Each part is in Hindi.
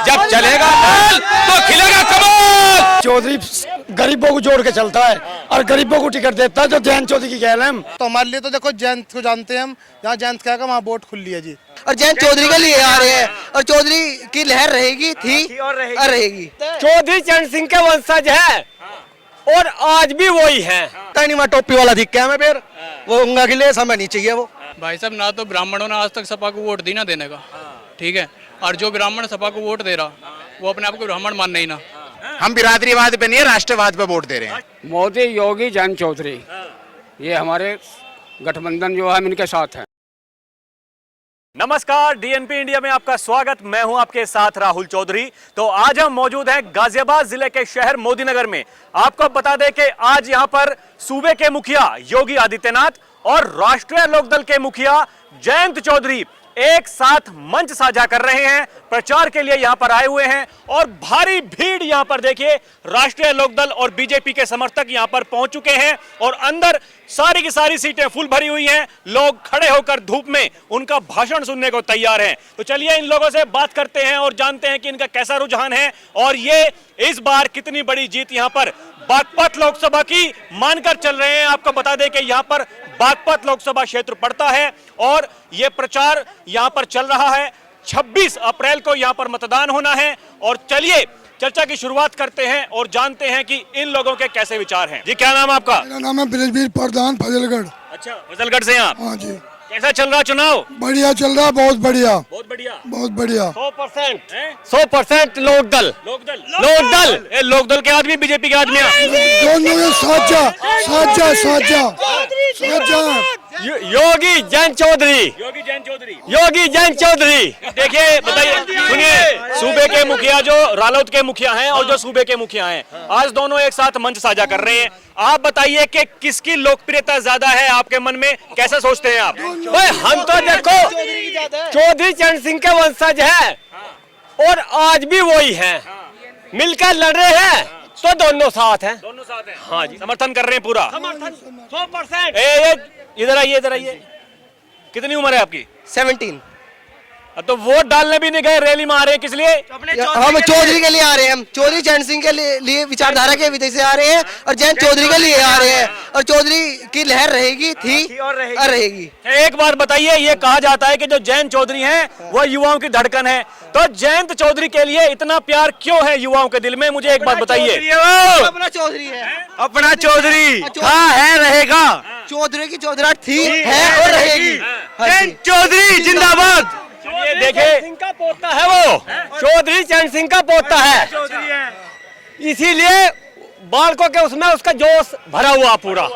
जब चलेगा नल तो खिलेगा कमल। चौधरी गरीबों को जोड़ के चलता है और गरीबों को टिकट देता है, जो जयंत चौधरी की कहल है। तो हमारे लिए तो देखो जयंत को जानते हैं हम, जहाँ जयंत कहेगा वहाँ वोट खुली है जी। और जयंत चौधरी के लिए आ रहे हैं और चौधरी की लहर रहेगी थी और रहेगी। चौधरी चरण सिंह के वंशज है और आज भी वही है। कहीं नहीं टोपी वाला दिख गया हमें, फिर वो उंगा के लिए समय नहीं चाहिए वो। भाई साहब ना तो ब्राह्मणों ने आज तक सपा को वोट दी ना देने का, ठीक है, और जो ब्राह्मण सपा को वोट दे रहा वो अपने आप को ब्राह्मण मानना ही ना। हम बिरादरीवाद पे नहीं, राष्ट्रवाद पे वोट दे रहे हैं। मोदी, योगी, जयंत चौधरी, ये हमारे गठबंधन जो है इनके साथ है। नमस्कार, डीएनपी इंडिया में आपका स्वागत। मैं हूं आपके साथ राहुल चौधरी। तो आज हम मौजूद हैं गाजियाबाद जिले के शहर मोदीनगर में। आपको बता दें कि आज यहां पर सूबे के मुखिया योगी आदित्यनाथ और राष्ट्रीय लोकदल के मुखिया जयंत चौधरी एक साथ मंच साझा कर रहे हैं, प्रचार के लिए यहां पर आए हुए हैं और भारी भीड़ यहां पर देखिए राष्ट्रीय लोकदल और बीजेपी के समर्थक यहां पर पहुंच चुके हैं और अंदर सारी की सारी सीटें फुल भरी हुई हैं। लोग खड़े होकर धूप में उनका भाषण सुनने को तैयार हैं। तो चलिए इन लोगों से बात करते हैं और जानते हैं कि इनका कैसा रुझान है और ये इस बार कितनी बड़ी जीत यहां पर बागपत लोकसभा की मानकर चल रहे हैं। आपको बता दें कि यहां पर बागपत लोकसभा क्षेत्र पड़ता है और यह प्रचार यहां पर चल रहा है। 26 अप्रैल को यहां पर मतदान होना है और चलिए चर्चा की शुरुआत करते हैं और जानते हैं कि इन लोगों के कैसे विचार हैं। जी, क्या नाम है आपका? मेरा नाम है ब्रजवीर प्रधान, फजलगढ़। अच्छा, फजलगढ़ से आप? हाँ जी। कैसा चल रहा चुनाव? बढ़िया चल रहा, बहुत बढ़िया, बहुत बढ़िया, बहुत बढ़िया। 100% लोकदल। ये लोकदल के आदमी, बीजेपी के आदमी दोनों साझा साझा साझा साझा। योगी जयंत चौधरी, योगी जयंत चौधरी। देखिए, बताइए, सुनिए, सूबे के मुखिया जो रालोद के मुखिया हैं और जो सूबे के मुखिया हैं, आज दोनों एक साथ मंच साझा कर रहे हैं। आप बताइए कि किसकी लोकप्रियता ज्यादा है आपके मन में, कैसा सोचते हैं आप? भाई हम तो देखो चौधरी चरण सिंह के वंशज है और आज भी वही है, मिलकर लड़ रहे हैं तो दोनों साथ हैं। दोनों साथ हैं। हाँ जी, समर्थन कर रहे हैं पूरा। 100%। इधर आइए, इधर आइए। कितनी उम्र है आपकी? 17। अब तो वोट डालने भी नहीं गए, रैली में आ रहे हैं, किस लिए? हम चौधरी के लिए आ रहे हैं, हम चौधरी चरण सिंह के लिए विचारधारा के विधि से आ रहे हैं और जयंत चौधरी के लिए आ रहे हैं और चौधरी की लहर रहेगी थी और रहेगी। एक बार बताइए, ये कहा जाता है कि जो जयंत चौधरी हैं वो युवाओं की धड़कन है, तो जयंत चौधरी के लिए इतना प्यार क्यों है युवाओं के दिल में? मुझे एक बात बताइए। अपना चौधरी है, अपना चौधरी था है रहेगा। चौधरी की चौधराहट थी है और रहेगी। जयंत चौधरी जिंदाबाद। ये देखिए, सिंह का पोता है वो, चौधरी चरण सिंह का पोता है, इसीलिए बालकों के उसमें उसका जोश भरा हुआ पूरा।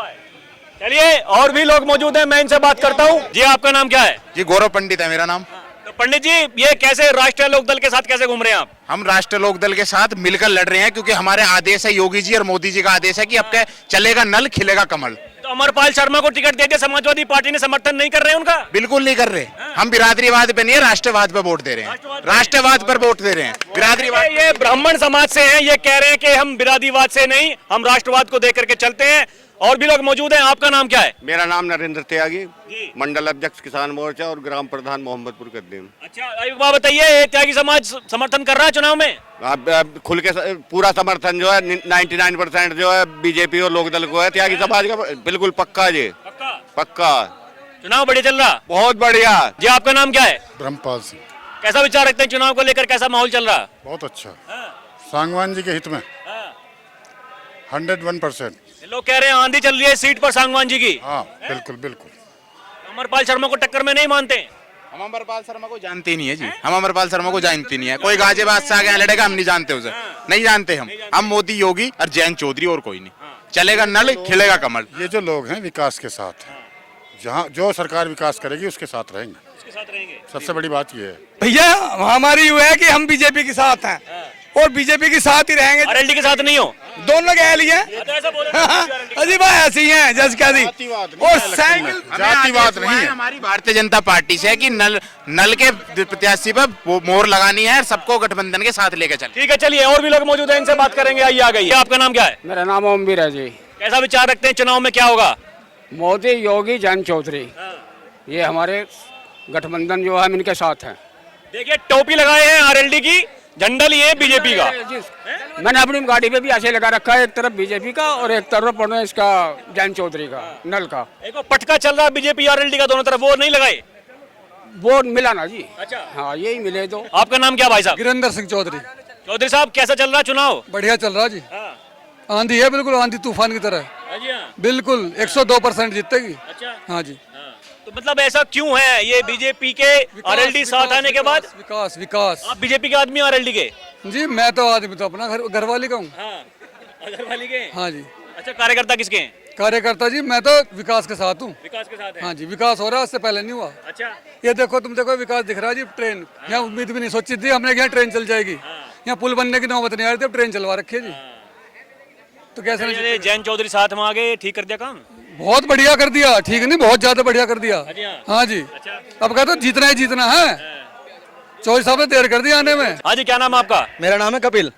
चलिए, और भी लोग मौजूद हैं, मैं इनसे बात करता हूँ। जी, आपका नाम क्या है? जी, गौरव पंडित है मेरा नाम। तो पंडित जी, ये कैसे राष्ट्रीय लोकदल के साथ कैसे घूम रहे हैं आप? हम राष्ट्रीय लोकदल के साथ मिलकर लड़ रहे हैं क्योंकि हमारे आदेश है, योगी जी और मोदी जी का आदेश है कि अब क्या चलेगा नल खिलेगा कमल। तो अमरपाल शर्मा को टिकट दे दिया, समाजवादी पार्टी ने समर्थन नहीं कर रहे हैं उनका? बिल्कुल नहीं कर रहे। हम बिरादरीवाद पे नहीं, राष्ट्रवाद पे वोट दे रहे हैं। राष्ट्रवाद पर वोट दे रहे हैं, बिरादरीवाद। ये ब्राह्मण समाज से हैं, ये कह रहे हैं कि हम बिरादरीवाद से नहीं, हम राष्ट्रवाद को देख करके चलते हैं। और भी लोग मौजूद हैं। आपका नाम क्या है? मेरा नाम नरेंद्र त्यागी, मंडल अध्यक्ष किसान मोर्चा और ग्राम प्रधान मोहम्मदपुर कदीम। अच्छा, एक बात बताइए, त्यागी समाज समर्थन कर रहा है चुनाव में? अब खुल के पूरा समर्थन जो है 99% जो है बीजेपी और लोकदल को है। त्यागी समाज का बिल्कुल पक्का जी, पक्का। चुनाव बढ़िया चल रहा? बहुत बढ़िया जी। आपका नाम क्या है? ब्रह्मपाल सिंह। कैसा विचार रखते हैं चुनाव को लेकर, कैसा माहौल चल रहा? बहुत अच्छा, सांगवान जी के हित में 101%। लोग कह रहे हैं आंधी चल रही है सीट पर सांगवान जी की। हाँ, बिल्कुल बिल्कुल। अमरपाल शर्मा को टक्कर में नहीं मानते? हम अमरपाल शर्मा को जानते ही नहीं है जी, हम अमरपाल शर्मा को जानते नहीं है। कोई गाजियाबाद से आगे लड़ेगा, हम नहीं जानते उसे, नहीं जानते हम मोदी, योगी और जयंत चौधरी, और कोई नहीं। चलेगा नल खिलेगा कमल। ये जो लोग हैं विकास के साथ हैं, जहाँ जो सरकार विकास करेगी उसके साथ रहेंगे। सबसे बड़ी बात ये है भैया, हमारी ये है कि हम बीजेपी के साथ हैं और बीजेपी के साथ ही रहेंगे। आरएलडी के साथ नहीं हो? दोनों के लिए अजी भाई ऐसी हैं जज का दी और साइकिल जातिवाद नहीं है। हमारी भारतीय जनता पार्टी से है कि नल के प्रत्याशी पर मोहर लगानी है, सबको गठबंधन के साथ लेकर चल। ठीक है, चलिए, और भी लोग मौजूद हैं, इनसे बात करेंगे। आइए, आ गई। आपका नाम क्या है? मेरा नाम ओमवीर है जी। कैसा विचार रखते हैं चुनाव में, क्या होगा? मोदी, योगी, जयंत चौधरी, ये हमारे गठबंधन जो है इनके साथ है। देखिए, टोपी लगाए हैं आरएलडी की झंडा लिए बीजेपी का। मैंने अपनी गाड़ी पे भी ऐसे लगा रखा है, एक तरफ बीजेपी का और एक तरफ पढ़ो इसका जैन चौधरी का नल का। एक वो पटका चल रहा है बीजेपी आरएलडी का दोनों तरफ, वो नहीं लगाए। वो मिला ना जी। अच्छा, हाँ यही मिले तो। आपका नाम क्या भाई साहब? गिरिंदर सिंह चौधरी। चौधरी साहब कैसा चल रहा है चुनाव? बढ़िया चल रहा जी। आंधी है, बिल्कुल आंधी तूफान की तरह, बिल्कुल 102% जीतेगी। अच्छा, हाँ जी। तो मतलब ऐसा क्यों है ये बीजेपी के आरएलडी साथ आने के बाद? विकास विकास। आप बीजेपी के आदमी आरएलडी के? जी मैं तो आदमी तो अपना घर वाली का हूँ। घर वाली के? हाँ जी। अच्छा, कार्यकर्ता किसके हैं? कार्यकर्ता जी मैं तो विकास के साथ हूँ। विकास के साथ है? हाँ जी, विकास हो रहा है, उससे पहले नहीं हुआ। अच्छा, ये देखो, तुम देखो विकास दिख रहा है जी। ट्रेन यहाँ उम्मीद भी नहीं सोची थी हमने, यहाँ ट्रेन चल जाएगी। यहाँ पुल बनने की नौबत नहीं आ रही थी, अब ट्रेन चलवा रखी है जी। तो कैसे नहीं? ये जैन चौधरी साथ में आ गए, ठीक कर दिया काम? बहुत बढ़िया कर दिया, ठीक नहीं बहुत ज्यादा बढ़िया कर दिया। हाँ जी। अब कहते जीतना ही जीतना है। चौधरी साहब ने देर कर दी आने में। हाँ जी, क्या नाम है आपका? मेरा नाम है कपिल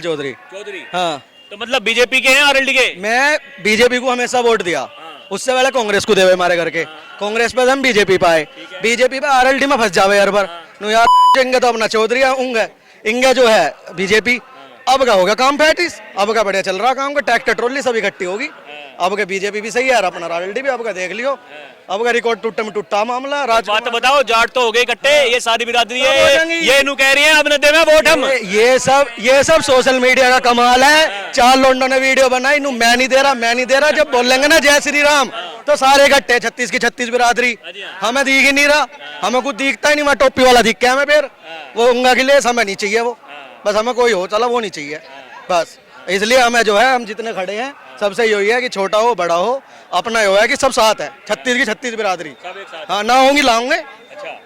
चौधरी। चौधरी। हाँ, तो मतलब बीजेपी के हैं आरएलडी के? मैं बीजेपी को हमेशा वोट दिया, उससे पहले कांग्रेस को देवे हमारे घर के। कांग्रेस पे हम बीजेपी पाए, बीजेपी पे आरएलडी में फंस जावे हर बार। नो यार इंगे तो अपना चौधरी होंगे, इंगे जो है बीजेपी। अब का होगा काम पैटिस, अब का बढ़िया चल रहा काम का, ट्रैक्टर ट्रॉली सब इकट्ठी होगी। अब का बीजेपी भी सही है यार, अपना आरएलडी भी अब का देख लियो। अब का रिकॉर्ड टूटे में टूटा मामला। बात तो बताओ, जाट तो हो गए इकट्ठे, ये सारी बिरादरी है, ये नु कह रही है अब न देवे वोट हम। ये सब सोशल मीडिया का कमाल है। 4 लोंडों ने वीडियो बनाई, नु मैं नहीं दे रहा। जब बोलेंगे ना जय श्री राम तो सारे इकट्ठे 36 की 36 बिरादरी। हमें दिख ही नहीं रहा, हमें कुछ दिखता ही नहीं। मैं टोपी वाला दिख क्या हमें फिर वो उंगा की लेस हमें नहीं चाहिए वो, बस हमें कोई हो चला वो नहीं चाहिए बस। इसलिए हमें जो है, हम जितने खड़े हैं सबसे यही है कि छोटा हो बड़ा हो, अपना ये है कि सब साथ है। 36 की 36 बिरादरी। हाँ, ना होंगी लाऊंगे।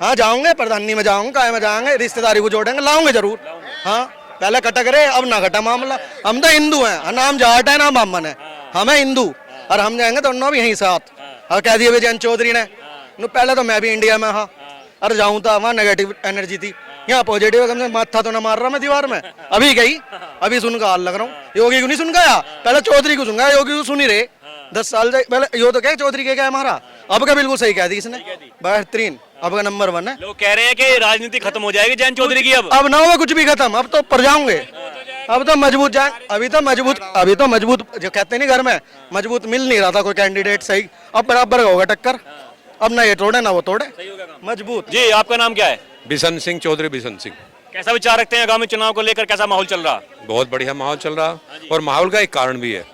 हाँ, जाऊंगे प्रधानी में, जाऊंगे काय में, जाएंगे रिश्तेदारी को जोड़ेंगे, लाऊंगे जरूर। हाँ, पहले कटक रहे, अब ना कटा मामला। हम तो हिंदू हैं, नाम जाट है ना ब्राह्मण है, हमें हिंदू। और हम जाएंगे दोनों भी यहीं साथ। और कह दिया जैन चौधरी ने, पहले तो मैं भी इंडिया में हाँ, और जाऊँ था वहाँ नेगेटिव एनर्जी थी, यहाँ पॉजिटिव है। माथा तो ना मार रहा मैं दीवार में, अभी गई, अभी सुन का हाल लग रहा हूँ। योगी को नहीं सुन गया, पहले चौधरी को सुन गया, योगी को सुन ही रहे। 10 साल पहले यो तो क्या चौधरी के क्या हमारा, अब का बिल्कुल सही कह दी इसने, बेहतरीन। अब का नंबर 1 है। लोग कह रहे हैं कि राजनीति खत्म हो जाएगी जैन चौधरी की। अब ना हो कुछ भी खत्म, अब तो पर जाऊंगे। अब तो मजबूत जाए, अभी तो मजबूत जो कहते नहीं घर में, मजबूत मिल नहीं रहा था कोई कैंडिडेट सही। अब बराबर होगा टक्कर, अब ना ये तोड़े ना वो तोड़े, मजबूत। जी, आपका नाम क्या है? बिशन सिंह चौधरी, बिशन सिंह। कैसा विचार रखते हैं आगामी चुनाव को लेकर, कैसा माहौल चल रहा? बहुत बढ़िया माहौल चल रहा, और माहौल का एक कारण भी है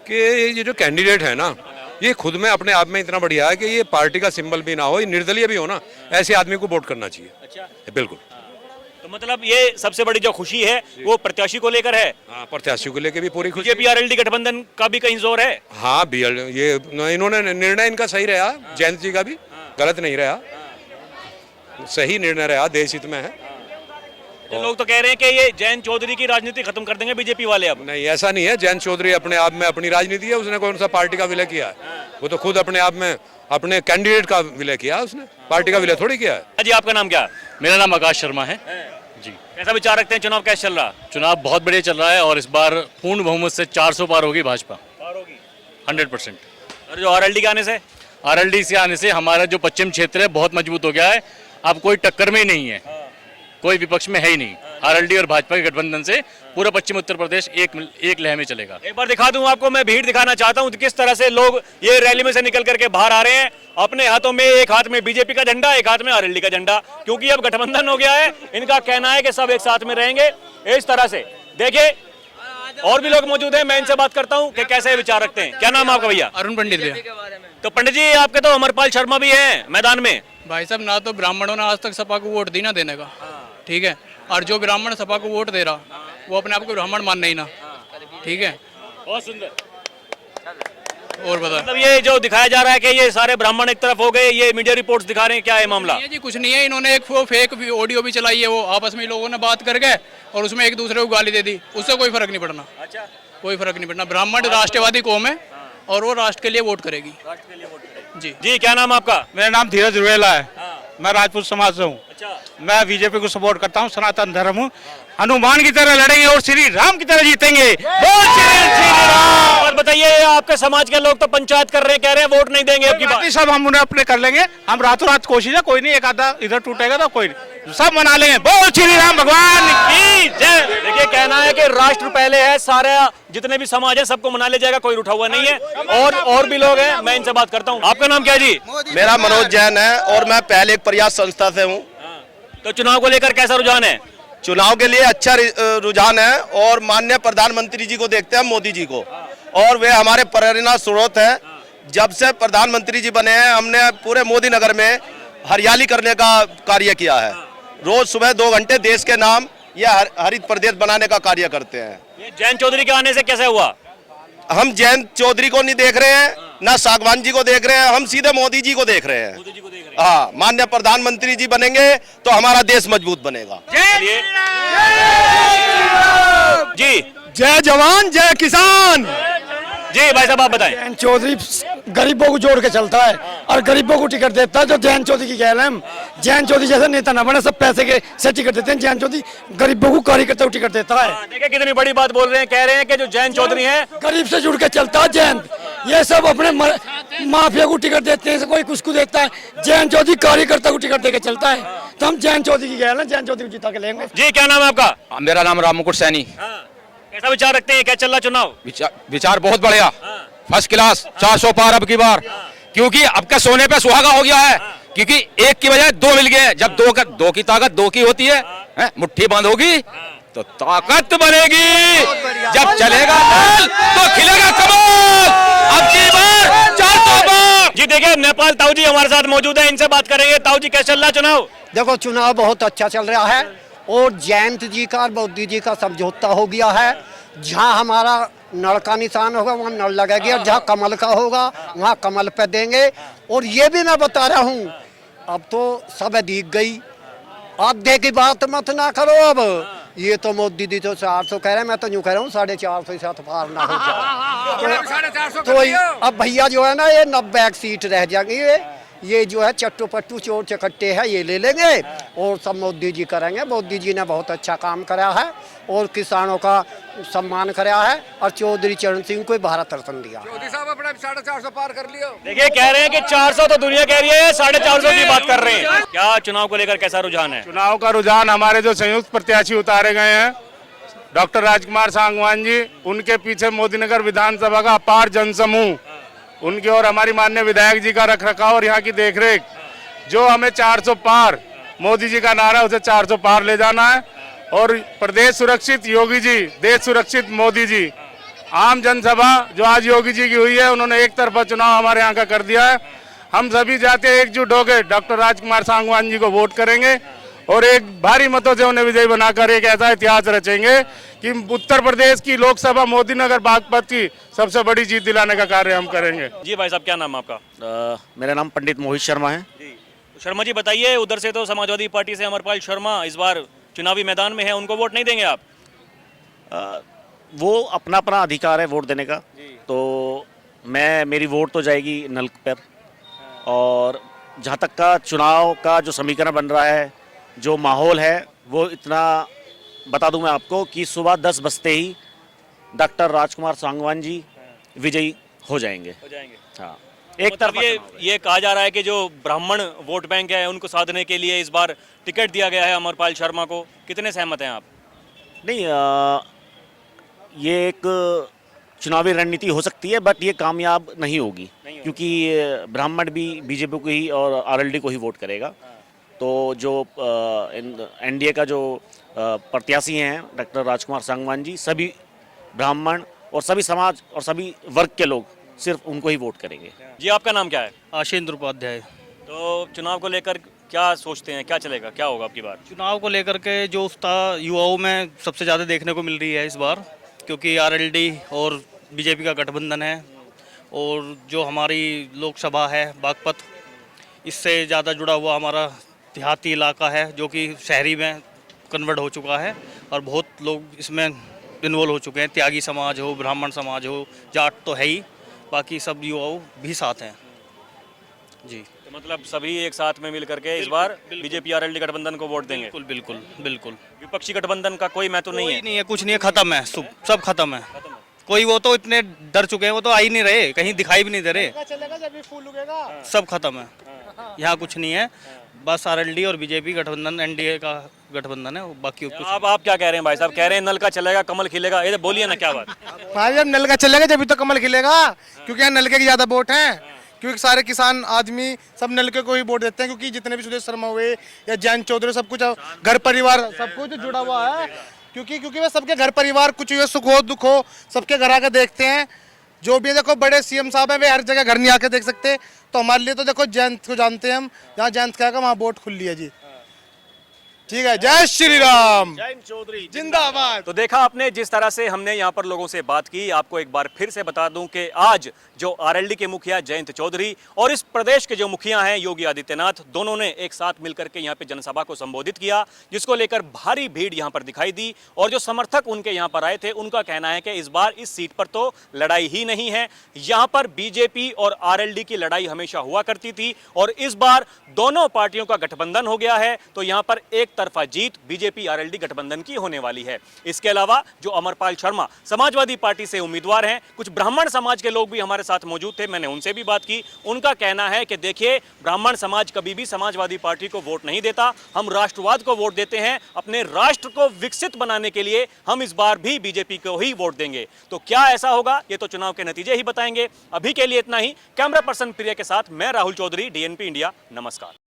कि ये जो कैंडिडेट है ना, ये खुद में अपने आप में इतना बढ़िया है कि ये पार्टी का सिंबल भी ना हो, ये निर्दलीय भी हो ना, ऐसे आदमी को वोट करना चाहिए। अच्छा, बिल्कुल। तो मतलब ये सबसे बड़ी जो खुशी है वो प्रत्याशी को लेकर है। हाँ, प्रत्याशी को लेकर भी पूरी खुशी। बीजेपी आरएलडी गठबंधन का भी कहीं जोर है। हाँ, ये इन्होंने निर्णय इनका सही रहा, जयंत जी का भी गलत नहीं रहा, सही निर्णय रहा, देश हित में है। तो लोग तो कह रहे हैं कि ये जैन चौधरी की राजनीति खत्म कर देंगे बीजेपी वाले। अब नहीं, ऐसा नहीं है। जयंत चौधरी अपने आप में अपनी राजनीति है, उसने कौन सा पार्टी का विलय किया है? वो तो खुद अपने आप में अपने कैंडिडेट का विलय किया, उसने पार्टी का विलय थोड़ी किया है। जी, आपका नाम क्या? मेरा नाम आकाश शर्मा है जी। कैसा विचार रखते हैं, चुनाव कैसे चल रहा? चुनाव बहुत बढ़िया चल रहा है, और इस बार पूर्ण बहुमत से 400 पार होगी भाजपा, 100%। और जो आरएलडी के आने से? आरएलडी से आने से हमारा जो पश्चिम क्षेत्र है बहुत मजबूत हो गया है। अब कोई टक्कर में ही नहीं है, कोई विपक्ष में है ही नहीं। आरएलडी और भाजपा के गठबंधन से पूरा पश्चिम उत्तर प्रदेश एक लहर में चलेगा। एक बार दिखा दूं आपको, मैं भीड़ दिखाना चाहता हूं किस तरह से लोग ये रैली में से निकल करके बाहर आ रहे हैं। अपने हाथों में, एक हाथ में बीजेपी का झंडा, एक हाथ में आरएलडी का झंडा, क्योंकि अब गठबंधन हो गया है। इनका कहना है कि सब एक साथ में रहेंगे। इस तरह से देखिए, और भी लोग मौजूद हैं, मैं इनसे बात करता हूं कि कैसे विचार रखते हैं। क्या नाम है आपका भैया? अरुण पंडित भैया। तो पंडित जी, आपके तो अमरपाल शर्मा भी हैं मैदान में। भाई साहब, ना तो ब्राह्मणों ने आज तक सपा को वोट दी ना देने का, ठीक है। और जो ब्राह्मण सपा को वोट दे रहा वो अपने आप को ब्राह्मण मान नहीं ना, ठीक है। बहुत सुंदर। और बता, मतलब ये जो दिखाया जा रहा है कि ये सारे ब्राह्मण एक तरफ हो गए, ये मीडिया रिपोर्ट्स दिखा रहे हैं, क्या है मामला? जी कुछ नहीं है, इन्होंने एक फेक ऑडियो भी चलाई है, वो आपस में लोगों ने बात करके और उसमें एक दूसरे को गाली दे दी, उससे कोई फर्क नहीं पड़ना। अच्छा, कोई फर्क नहीं पड़ना। ब्राह्मण राष्ट्रवादी कौम है और वो राष्ट्र के लिए वोट करेगी। जी जी, क्या नाम आपका? मेरा नाम धीरज रुवेला है। मैं राजपूत समाज से हूँ। अच्छा। मैं बीजेपी को सपोर्ट करता हूँ, सनातन धर्म हूँ। हनुमान की तरह लड़ेंगे और श्री राम की तरह जीतेंगे। बोल श्री राम। और बताइए, आपके समाज के लोग तो पंचायत कर रहे हैं, कह रहे हैं वोट नहीं देंगे अब की बार। बाकी सब हम उन्हें अपने कर लेंगे, हम रातों रात कोशिश है, कोई नहीं, एक आधा इधर टूटेगा तो कोई नहीं, सब मना लेंगे। बोल श्री राम भगवान की जय। देखिए, कहना है कि राष्ट्र पहले है, सारे जितने भी समाज है सबको मना ले जाएगा, कोई उठा हुआ नहीं है। और भी लोग हैं, मैं इनसे बात करता हूँ। आपका नाम क्या जी? मेरा मनोज जैन है और मैं पहले एक प्रयास संस्था से हूँ। तो चुनाव को लेकर कैसा रुझान है? चुनाव के लिए अच्छा रुझान है और माननीय प्रधानमंत्री जी को देखते हैं, मोदी जी को, और वे हमारे प्रेरणा स्रोत है। जब से प्रधानमंत्री जी बने हैं हमने पूरे मोदी नगर में हरियाली करने का कार्य किया है। रोज सुबह 2 घंटे देश के नाम या हरित प्रदेश बनाने का कार्य करते हैं। ये जैन चौधरी के आने से कैसे हुआ? हम जैन चौधरी को नहीं देख रहे हैं, ना सागवान जी को देख रहे हैं, हम सीधे मोदी जी को देख रहे हैं। हाँ, माननीय प्रधानमंत्री जी बनेंगे तो हमारा देश मजबूत बनेगा। जी, जय जवान जय किसान। जी भाई साहब, आप बताएं। जैन चौधरी गरीबों को जोड़ के चलता है और गरीबों को टिकट देता है, जो जैन चौधरी की कहल है। जैन चौधरी जैसा नेता ना बने, सब पैसे के से टिकट देते हैं। जैन चौधरी गरीबों को कार्यकर्ता को टिकट देता है। देखिए कितनी बड़ी बात बोल रहे हैं, कह रहे हैं कि जो जैन चौधरी हैं गरीब से जुड़ के चलता है जैन। ये सब अपने माफिया को टिकट देते हैं, कोई कुछ को देता है। जैन चौधरी कार्यकर्ता को टिकट देकर चलता है, तो हम जैन चौधरी की कहल है, जैन चौधरी को जिता के लेंगे। जी, क्या नाम है आपका? मेरा नाम राम मुकुट सैनी। कैसा विचार रखते हैं, क्या चल रहा चुनाव? विचार बहुत बढ़िया, फर्स्ट क्लास, 400 पार अब की बार, क्योंकि अब का सोने पे सुहागा हो गया है, क्योंकि एक की बजाय 2 मिल गए। जब दो की ताकत 2 की होती है, मुट्ठी बंद होगी तो ताकत बनेगी। जब चलेगा नल तो खिलेगा कमल। अब की बार 400 पार। जी देखिए, नेपाल ताऊ जी हमारे साथ मौजूद है, इनसे बात करेंगे। ताऊ जी, कैसा चल रहा चुनाव? देखो, चुनाव बहुत अच्छा चल रहा है और जयंत जी का और मोदी जी का समझौता हो गया है। जहाँ हमारा नल का निशान होगा वहाँ नल लगेगी, और जहाँ कमल का होगा वहाँ कमल पे देंगे। और ये भी मैं बता रहा हूँ, अब तो सब दिख गई, आधे की बात मत ना करो। अब ये तो मोदी जी तो 400 कह रहे हैं, मैं तो यूँ कह रहा हूँ 450 साथ पार ना हो जाए। तो अब भैया जो है ना, ये 90 सीट रह जाएंगी। ये जो है चट्टू पट्टू चोर चकट्टे है, ये ले लेंगे और सब मोदी जी करेंगे। मोदी जी ने बहुत अच्छा काम करा है और किसानों का सम्मान करा है, और चौधरी चरण सिंह को भारत रत्न दिया। मोदी साहब अपना 450 पार कर लियो। देखिए, कह रहे हैं कि 400 तो दुनिया कह रही है, 450 की बात कर रहे हैं। क्या चुनाव को लेकर कैसा रुझान है? चुनाव का रुझान, हमारे जो संयुक्त प्रत्याशी उतारे गए हैं, डॉक्टर राजकुमार सांगवान जी, उनके पीछे मोदीनगर विधानसभा का अपार जनसमूह, उनकी और हमारी माननीय विधायक जी का रखरखाव और यहाँ की देखरेख, जो हमें 400 पार, मोदी जी का नारा उसे 400 पार ले जाना है। और प्रदेश सुरक्षित योगी जी, देश सुरक्षित मोदी जी। आम जनसभा जो आज योगी जी की हुई है, उन्होंने एक तरफा चुनाव हमारे यहाँ का कर दिया है। हम सभी जाते एकजुट होकर डॉक्टर राजकुमार सांगवान जी को वोट करेंगे और एक भारी मतों से उन्हें विजयी बनाकर एक ऐसा इतिहास रचेंगे कि उत्तर प्रदेश की लोकसभा मोदी नगर बागपत की सबसे बड़ी जीत दिलाने का कार्य हम करेंगे। जी भाई साहब, क्या नाम है आपका? मेरा नाम पंडित मोहित शर्मा है। जी शर्मा जी, बताइए, उधर से तो समाजवादी पार्टी से अमरपाल शर्मा इस बार चुनावी मैदान में है, उनको वोट नहीं देंगे आप? वो अपना अपना अधिकार है वोट देने का, तो मेरी वोट तो जाएगी नल पर। और जहाँ तक का चुनाव का जो समीकरण बन रहा है, जो माहौल है, वो इतना बता दूं मैं आपको कि सुबह 10 बजते ही डॉक्टर राजकुमार सांगवान जी विजयी हो जाएंगे। हाँ, एक तरफ ये कहा जा रहा है कि जो ब्राह्मण वोट बैंक है उनको साधने के लिए इस बार टिकट दिया गया है अमरपाल शर्मा को। कितने सहमत हैं आप? नहीं, ये एक चुनावी रणनीति हो सकती है, बट ये कामयाब नहीं होगी, क्योंकि ब्राह्मण भी बीजेपी को ही और आरएलडी को ही वोट करेगा। तो जो एनडीए का जो प्रत्याशी हैं डॉक्टर राजकुमार सांगवान जी, सभी ब्राह्मण और सभी समाज और सभी वर्ग के लोग सिर्फ उनको ही वोट करेंगे। जी, आपका नाम क्या है? आशेंद्र उपाध्याय। तो चुनाव को लेकर क्या सोचते हैं, क्या चलेगा, क्या होगा आपकी बार? चुनाव को लेकर के जो उत्साह युवाओं में सबसे ज़्यादा देखने को मिल रही है इस बार, क्योंकि आरएलडी और बीजेपी का गठबंधन है, और जो हमारी लोकसभा है बागपत, इससे ज़्यादा जुड़ा हुआ हमारा देहाती इलाका है, जो कि शहरी में कन्वर्ट हो चुका है, और बहुत लोग इसमें इन्वॉल्व हो चुके हैं। त्यागी समाज हो, ब्राह्मण समाज हो, जाट तो है ही, बाकी सब युवाओं भी साथ हैं। जी, तो मतलब सभी एक साथ में मिल करके इस बार बीजेपी आरएलडी गठबंधन को वोट देंगे। बिल्कुल बिल्कुल बिल्कुल। विपक्षी गठबंधन का कोई महत्व नहीं है। नहीं है, कुछ नहीं है, खत्म है, सब खत्म है। कोई वो तो इतने डर चुके हैं, वो तो आ ही नहीं रहे, कहीं दिखाई भी नहीं दे रहे, चलेगा जब भी फूल उगेगा। सब खत्म है, यहाँ कुछ नहीं है, बस आरएलडी और बीजेपी गठबंधन, एनडीए का गठबंधन है, बाकी कुछ। आप क्या कह रहे हैं भाई साहब? कह रहे हैं नल का चलेगा, कमल खिलेगा, ये बोलिए ना क्या बात। भाई अब नल का चलेगा जब तो कमल खिलेगा, क्योंकि यहाँ नलके की ज्यादा वोट हैं, क्योंकि सारे किसान आदमी सब नलके को ही वोट देते हैं, क्योंकि जितने भी सुदेश शर्मा हुए या जयंत चौधरी सब कुछ घर परिवार सब कुछ जुड़ा हुआ है, क्योंकि वे सबके घर परिवार कुछ हुए सुख हो दुख हो सबके घर आके देखते हैं। जो भी देखो बड़े सीएम साहब हैं वे हर जगह घर नहीं आके देख सकते, तो हमारे लिए तो देखो जयंत को जानते हैं हम, जहाँ जयंत कहेगा वहाँ वोट खुल लिया जी। ठीक है, जय श्री राम, जयंत चौधरी जिंदाबाद। तो देखा आपने जिस तरह से हमने यहाँ पर लोगों से बात की। आपको एक बार फिर से बता दूं कि आज जो आरएलडी के मुखिया जयंत चौधरी और इस प्रदेश के जो मुखिया हैं योगी आदित्यनाथ, दोनों ने एक साथ मिलकर के यहाँ पे जनसभा को संबोधित किया, जिसको लेकर भारी भीड़ यहाँ पर दिखाई दी। और जो समर्थक उनके यहाँ पर आए थे उनका कहना है कि इस बार इस सीट पर तो लड़ाई ही नहीं है, यहाँ पर बीजेपी और आरएलडी की लड़ाई हमेशा हुआ करती थी, और इस बार दोनों पार्टियों का गठबंधन हो गया है, तो यहाँ पर एक तरफा जीत बीजेपी आरएलडी गठबंधन की होने वाली है। इसके अलावा जो अमरपाल शर्मा समाजवादी पार्टी से उम्मीदवार हैं, कुछ ब्राह्मण समाज के लोग भी हमारे साथ मौजूद थे, मैंने उनसे भी बात की। उनका कहना है कि देखिए, ब्राह्मण समाज कभी भी समाजवादी पार्टी को वोट नहीं देता, हम राष्ट्रवाद को वोट देते हैं, अपने राष्ट्र को विकसित बनाने के लिए हम इस बार भी बीजेपी को ही वोट देंगे। तो क्या ऐसा होगा, ये तो चुनाव के नतीजे ही बताएंगे। अभी के लिए इतना ही। कैमरा पर्सन प्रिया के साथ मैं राहुल चौधरी, डीएनपी इंडिया। नमस्कार।